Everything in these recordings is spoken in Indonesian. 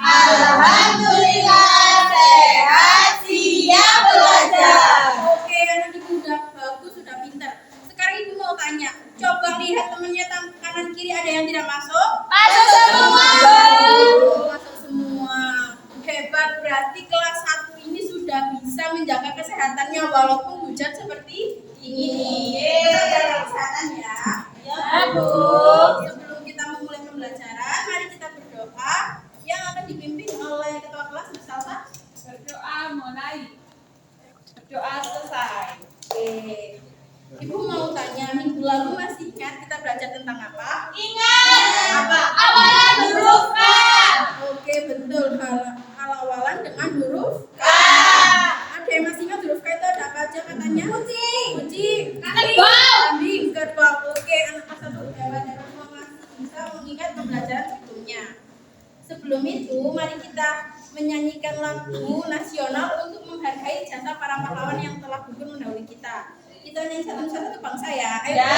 Alhamdulillah sehat, siap belajar. Oke, anak ibu udah bagus, sudah pintar. Sekarang ibu mau tanya, coba lihat temennya kanan kiri ada yang tidak masuk? Masuk semua. Masuk semua. Hebat, berarti kelas 1 ini sudah bisa menjaga kesehatannya walaupun hujan seperti ini. Kita jaga kesehatan ya. Ya, Bu. Sebelum kita memulai pembelajaran, mari kita berdoa yang akan dipimpin oleh ketua kelas bersama. Berdoa mulai. Berdoa selesai. Oke. Ibu mau tanya, minggu lalu masih ingat kita belajar tentang apa? Ingat. Apa? Awalan huruf K. Oke, betul. Awalan dengan huruf K. Ada yang masih ingat huruf K itu ada apa aja katanya? Kucing. Kerbau. Kambing, kerbau. Oke, anak kelas 1 hebat ya. Semua masih bisa mengingat pembelajaran sebelumnya. Sebelum itu, mari kita menyanyikan lagu nasional untuk menghargai jasa para pahlawan yang telah gugur mendahului kita. Kita nyanyi satu-satu ke bangsa ya. Ayo. Ya.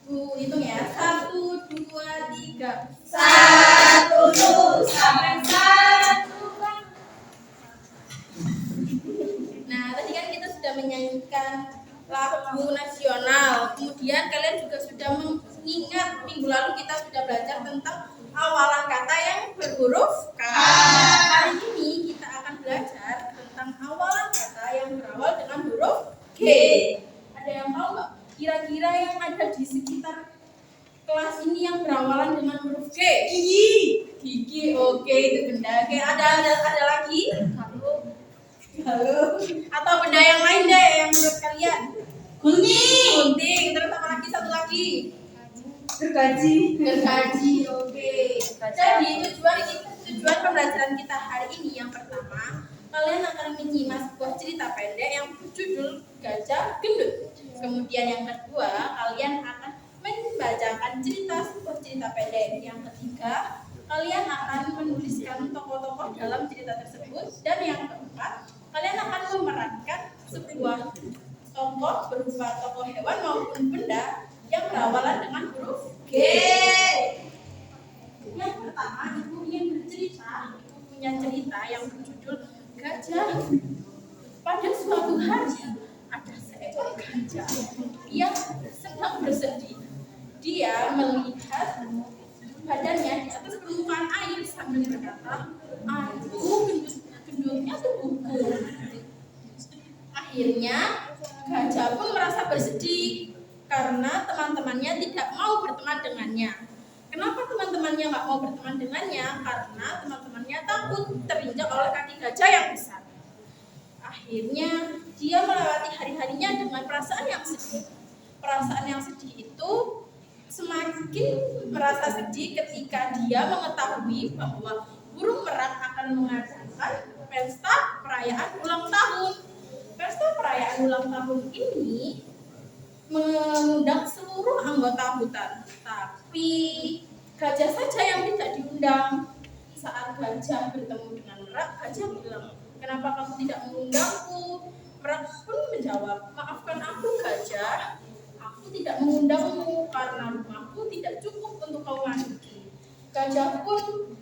Bu, hitung ya. 1, 2, 3. Satu Nusa Satu Bangsa. Nah, tadi kan kita sudah menyanyikan lagu nasional. Kemudian kalian juga sudah mengingat minggu lalu kita sudah belajar tentang awalan kata yang berhuruf K. Hari ini kita akan belajar tentang awalan kata yang berawal dengan huruf G. Ada yang tahu nggak? Kira-kira yang ada di sekitar kelas ini yang berawalan dengan huruf G? Gigi. Gigi. Oke, itu benda. Oke, ada lagi? Halo. Atau benda yang lain deh yang menurut kalian? Gunting. Terus apa lagi? Satu lagi. Gergaji. Oke. Jadi tujuan pembelajaran kita hari ini yang pertama, kalian akan menyimak sebuah cerita pendek yang berjudul Gajah Gendut. Kemudian yang kedua, kalian akan membacakan sebuah cerita pendek. Yang ketiga, kalian akan menuliskan tokoh-tokoh dalam cerita tersebut. Dan yang keempat, kalian akan memerankan sebuah tokoh berupa tokoh hewan maupun benda yang berawalan dengan huruf G. Yang pertama, ibu punya cerita yang berjudul Gajah. Pada suatu hari ada seekor gajah yang sedang bersedih. Dia melihat badannya di atas permukaan air sambil berkata, "Aduh, gendutnya tubuhku." Akhirnya gajah pun merasa bersedih karena teman-temannya tidak mau berteman dengannya. Kenapa teman-temannya nggak mau berteman dengannya? Karena teman-temannya takut terinjak oleh kaki gajah yang besar. Akhirnya dia melewati hari-harinya dengan perasaan yang sedih. Perasaan yang sedih itu semakin merasa sedih ketika dia mengetahui bahwa burung merak akan mengadakan pesta perayaan ulang tahun. Pesta perayaan ulang tahun ini mengundang seluruh anggota hutan, tapi gajah saja yang tidak diundang. Saat gajah bertemu dengan merak, gajah bilang, "Kenapa kamu tidak mengundangku?" Merak pun menjawab, "Maafkan aku gajah, aku tidak mengundangmu karena rumahku tidak cukup untuk kau masuki." Gajah pun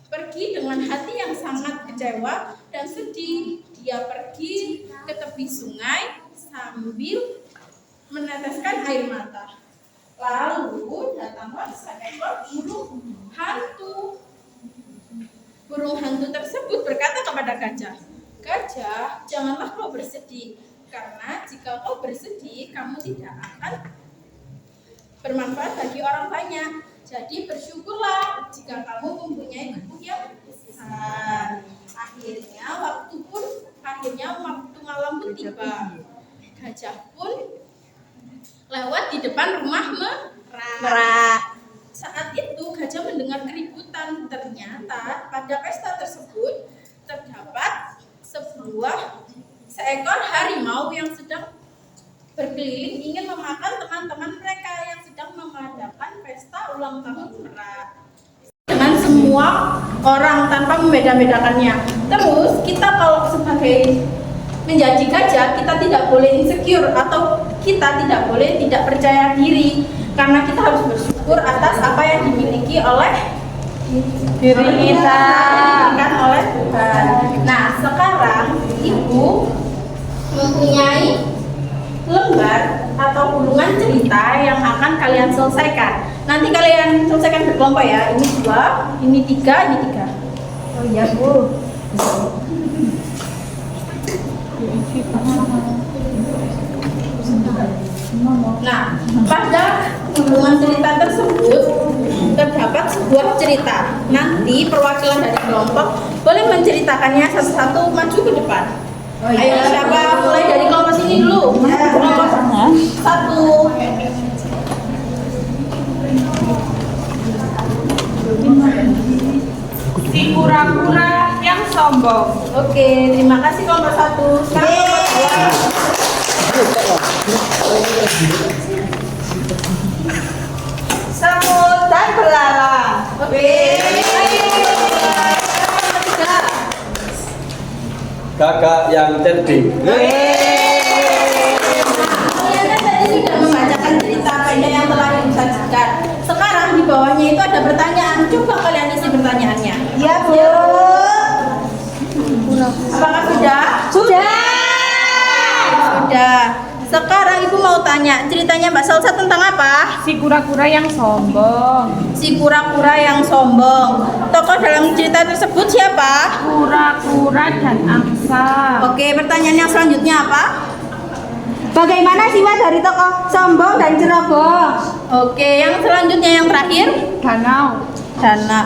pergi dengan hati yang sangat kecewa dan sedih. Dia pergi ke tepi sungai sambil meneteskan air mata. Lalu datanglah seekor burung hantu. Burung hantu tersebut berkata kepada gajah, "Gajah, janganlah kau bersedih, karena jika kau bersedih, kamu tidak akan bermanfaat bagi orang banyak. Jadi bersyukurlah jika kamu mempunyai tubuh yang besar." Akhirnya waktu malam pun tiba. Gajah pun lewat di depan rumah merak. Saat itu gajah mendengar keributan. Ternyata pada pesta tersebut terdapat seekor harimau yang sedang berkeliling ingin memakan teman-teman mereka yang sedang mengadakan pesta ulang tahun merak dengan semua orang tanpa membeda-bedakannya. Terus kita kalau sebagai menjadi gajah, kita tidak boleh insecure atau kita tidak boleh tidak percaya diri. Karena kita harus bersyukur atas apa yang dimiliki oleh Diri kita. diberikan oleh Tuhan. Nah, sekarang Ibu mempunyai lembar atau gulungan cerita yang akan kalian selesaikan. Nanti kalian selesaikan berkelompok ya. Ini 2, ini 3, ini 3. Oh iya Bu. Nah, pada gulungan cerita tersebut terdapat sebuah cerita. Nanti perwakilan dari kelompok boleh menceritakannya satu-satu maju ke depan. Ayo siapa mulai dari kelompok sini dulu? Kelompok 1. Si kura-kura yang sombong. Oke, terima kasih kelompok 1. Sekarang kelompok 2. Semut dan belalang. Oke. Kakak yang cerdik. Kalian kan tadi sudah membacakan cerita pendek yang telah disajikan. Sekarang di bawahnya itu ada pertanyaan. Coba kalian isi pertanyaannya. Iya Bu. Apakah sudah? Sudah. Sudah. Sekarang Ibu mau tanya, ceritanya Mbak Salsa tentang apa? Si kura-kura yang sombong. Si kura-kura yang sombong. Tokoh dalam cerita tersebut siapa? Kura-kura dan angsa. Oke, pertanyaan yang selanjutnya apa? Bagaimana sifat dari tokoh sombong dan ceroboh? Oke, yang selanjutnya yang terakhir? Danau. Dana.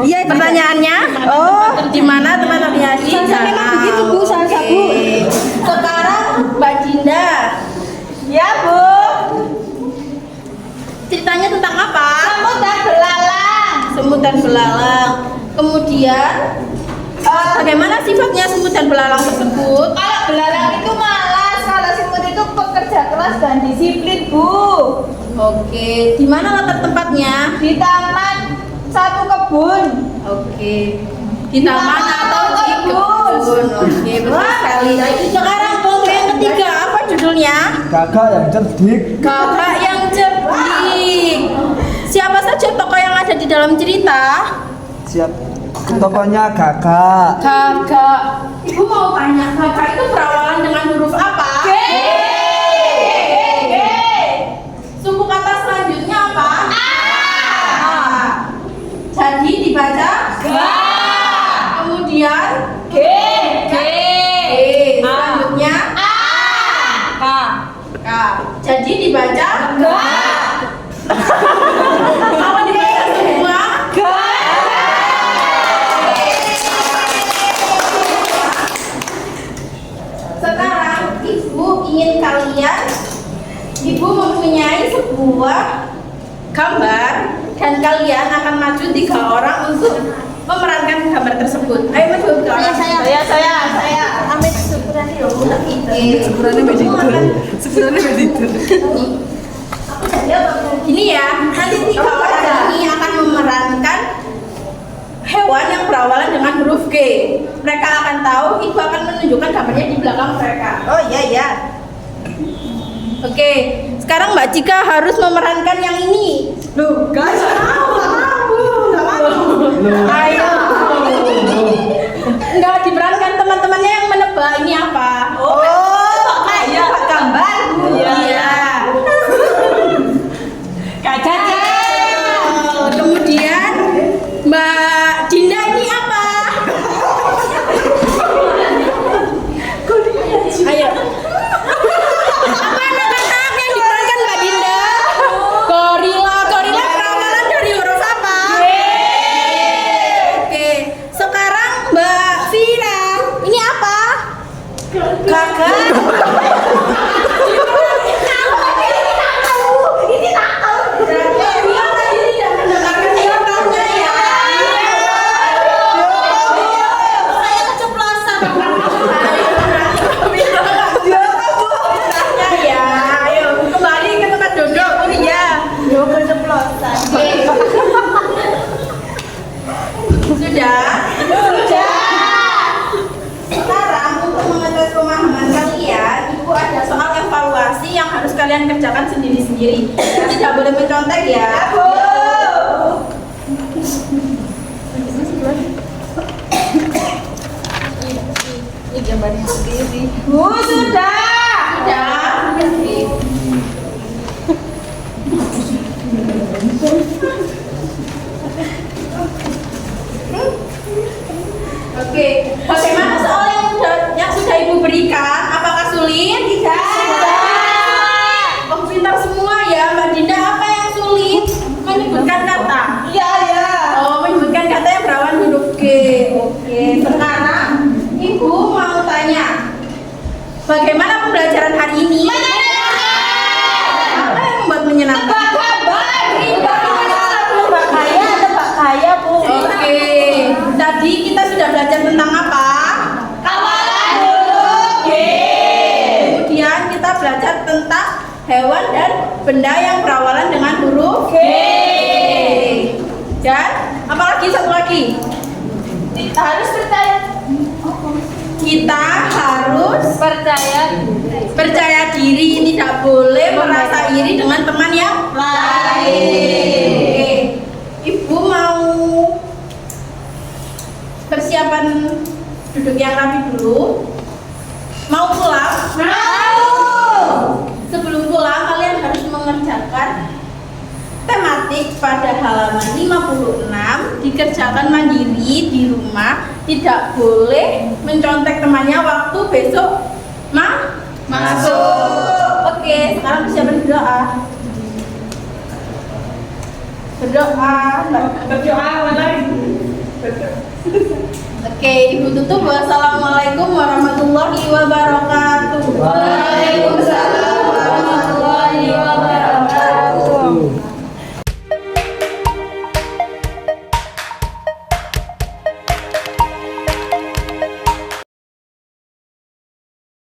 Iya, Pertanyaannya? Di mana teman-temannya? Di Salsa memang Danau. begitu, Bu, Salsa, Bu. Oke. Sekarang Mbak Dinda. Ya Bu. Ceritanya tentang apa? Semut dan belalang. Semut dan belalang. Kemudian bagaimana sifatnya semut dan belalang tersebut? Kalau belalang itu malas, kalau semut itu pekerja keras dan disiplin Bu. Oke, di mana letak tempatnya? Di taman satu kebun. Oke, di taman atau di kebun? Oke, betul sekali. Sekarang kelompok yang ketiga apa judulnya? Kakak yang cerdik. Kakak yang cerdik. Siapa saja tokoh yang ada di dalam cerita? Siap. Tokohnya kakak. Kakak. Ibu mau tanya, kakak itu berawalan dengan huruf apa? G. Suku kata selanjutnya apa? A. Jadi dibaca Ga. Kemudian G. G. Selanjutnya K. K. Jadi dibaca Ga. Apa dibaca semua? Ga. Sekarang Ibu ingin kalian, Ibu mempunyai sebuah gambar dan kalian akan maju 3 orang untuk memerankan gambar tersebut. Ayo maju 3 orang. Saya. Amit syukurannya loh. Syukurannya begitu. Gini ya, nanti 3 orang ini akan memerankan hewan yang berawalan dengan huruf G. Mereka akan tahu, Ibu akan menunjukkan gambarnya di belakang mereka. Oh iya. Oke, sekarang Mbak Cika harus memerankan yang ini. Loh, guys. Ayo. Enggak diperankan teman-temannya yang menebak ini apa? Kayak gambar Bu. Iya. Caca. Kemudian Mbak Dinda ini apa? Ayo. Apa anak-anak yang diperankan Mbak Dinda? Gorila berawalan dari huruf apa? Oke. Sekarang Mbak Vira, ini apa? Kakak. kalian kerjakan sendiri-sendiri. Tidak boleh mencontek ya. Ini gambarnya sendiri. Bu, sudah. Oke, bagaimana soal yang sudah Ibu berikan? Apakah sulit? Tidak. Oh, pintar semua ya, Mbak Dinda. Apa yang sulit? Menyebutkan kata. Iya, ya. Oh, menyebutkan kata yang berawan huruf G. Oke, sekarang Ibu mau tanya, bagaimana pembelajaran hari ini? Apa yang membuat menyenangkan? Oke, tadi kita sudah belajar tentang apa? Kawalan huruf G. Kemudian kita belajar tentang hewan dan benda yang berawalan dengan huruf G. Dan apalagi satu lagi? Kita harus percaya. Kita harus Percaya. diri, tidak boleh merasa iri dengan teman yang lain. Ibu mau persiapan duduk yang rapi dulu. Mau pulang? Sebelum pulang kalian harus mengerjakan tematik pada halaman 56, dikerjakan mandiri di rumah, tidak boleh mencontek temannya waktu besok masuk. Oke, sekarang persiapan berdoa. Oke, Ibu tutup. Wassalamualaikum warahmatullahi wabarakatuh.